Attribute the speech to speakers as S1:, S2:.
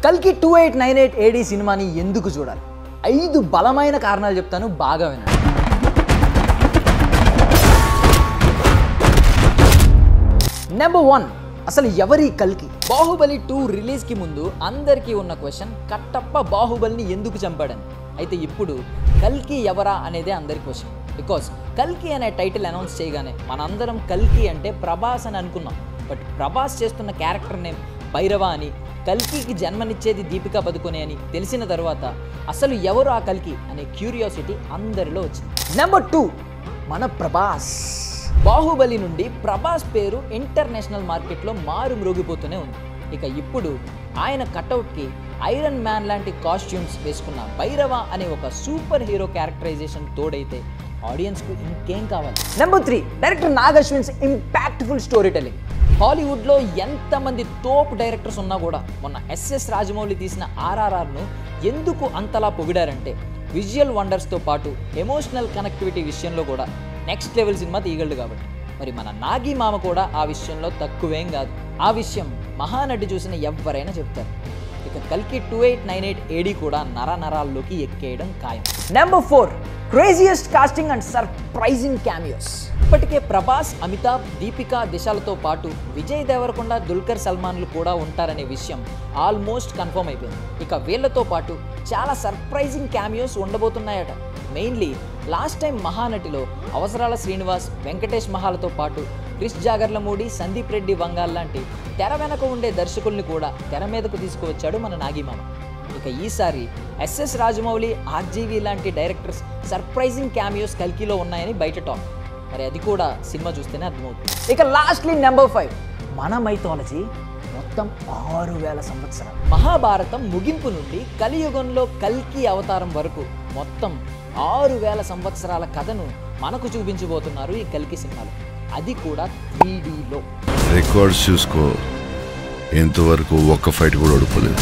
S1: కల్కి 2898 AD సినిమాని ఎందుకు చూడాలి? 5 బలమైన కారణాలు చెప్తాను, బాగా వినండి. నెంబర్ 1, అసలు ఎవరి కల్కి? బాహుబలి 2 రిలీజ్కి ముందు అందరికీ ఉన్న క్వశ్చన్, కట్టప్ప బాహుబలిని ఎందుకు చంపాడని. అయితే ఇప్పుడు కల్కి ఎవరా అనేదే అందరి క్వశ్చన్. బికాస్ కల్కి అనే టైటిల్ అనౌన్స్ చేయగానే మనందరం కల్కి అంటే ప్రభాస్ అని అనుకున్నాం. బట్ ప్రభాస్ చేస్తున్న క్యారెక్టర్ నేమ్ భైరవ అని, కల్కికి జన్మనిచ్చేది దీపికా పదుకొనే అని తెలిసిన తర్వాత అసలు ఎవరు ఆ కల్కి అనే క్యూరియాసిటీ అందరిలో వచ్చింది. నెంబర్ 2, మన ప్రభాస్. బాహుబలి నుండి ప్రభాస్ పేరు ఇంటర్నేషనల్ మార్కెట్లో మారు మ్రోగిపోతూనే ఉంది. ఇక ఇప్పుడు ఆయన కటౌట్కి ఐరన్ మ్యాన్ లాంటి కాస్ట్యూమ్స్ వేసుకున్న భైరవ అనే ఒక సూపర్ హీరో క్యారెక్టరైజేషన్ తోడైతే ఆడియన్స్కు ఇంకేం కావాలి? Number 3, director Nag Ashwin's impactful storytelling. హాలీవుడ్లో ఎంతమంది తోప్ డైరెక్టర్స్ ఉన్నా కూడా మొన్న ఎస్ఎస్ రాజమౌళి తీసిన RRRను ఎందుకు అంతలా పొగిడారంటే విజువల్ వండర్స్తో పాటు ఎమోషనల్ కనెక్టివిటీ విషయంలో కూడా నెక్స్ట్ లెవెల్ సినిమా తీయగలడు కాబట్టి. మరి మన నాగి మామ కూడా ఆ విషయంలో తక్కువేం కాదు. ఆ విషయం మహానటి చూసిన ఎవరైనా చెప్తారు. ఇక కల్కి 2898 AD కూడా నరాల్లోకి ఎక్కేయడం ఖాయం. Number 4, craziest casting and surprising cameos. ఇప్పటికే ప్రభాస్, అమితాబ్, దీపికా, దిశాలతో పాటు విజయ్ దేవరకొండ, దుల్కర్ సల్మాన్లు కూడా ఉంటారనే విషయం ఆల్మోస్ట్ కన్ఫర్మ్ అయిపోయింది. ఇక వీళ్ళతో పాటు చాలా సర్ప్రైజింగ్ క్యామియోస్ ఉండబోతున్నాయట. మెయిన్లీ లాస్ట్ టైం మహానటిలో అవసరాల శ్రీనివాస్, వెంకటేష్ మహాలతో పాటు క్రిష్ జాగర్లమూడి, సందీప్ రెడ్డి వంగాల్ లాంటి తెర వెనక ఉండే దర్శకుల్ని కూడా తెర మీదకు తీసుకువచ్చాడు మన నాగిమామ. ఇక ఈసారి ఎస్ఎస్ రాజమౌళి, ఆర్జీవి లాంటి డైరెక్టర్స్ సర్ప్రైజింగ్ క్యామియోస్ కల్కిలో ఉన్నాయని బయట టాక్. మరి అది కూడా సినిమా చూస్తేనే అర్థమవుతుంది. ఇక లాస్ట్లీ నెంబర్ 5, మన మైథాలజీ మొత్తం 6000 సంవత్సరాలు. మహాభారతం ముగింపు నుండి కలియుగంలో కల్కి అవతారం వరకు మొత్తం 6000 సంవత్సరాల కథను మనకు చూపించబోతున్నారు ఈ కల్కి సినిమాలో. అది కూడా 3Dలో.
S2: రికార్డ్స్ చూసుకో, ఇంతవరకు ఒక్క ఫైట్ కూడా ఓడిపోలేదు.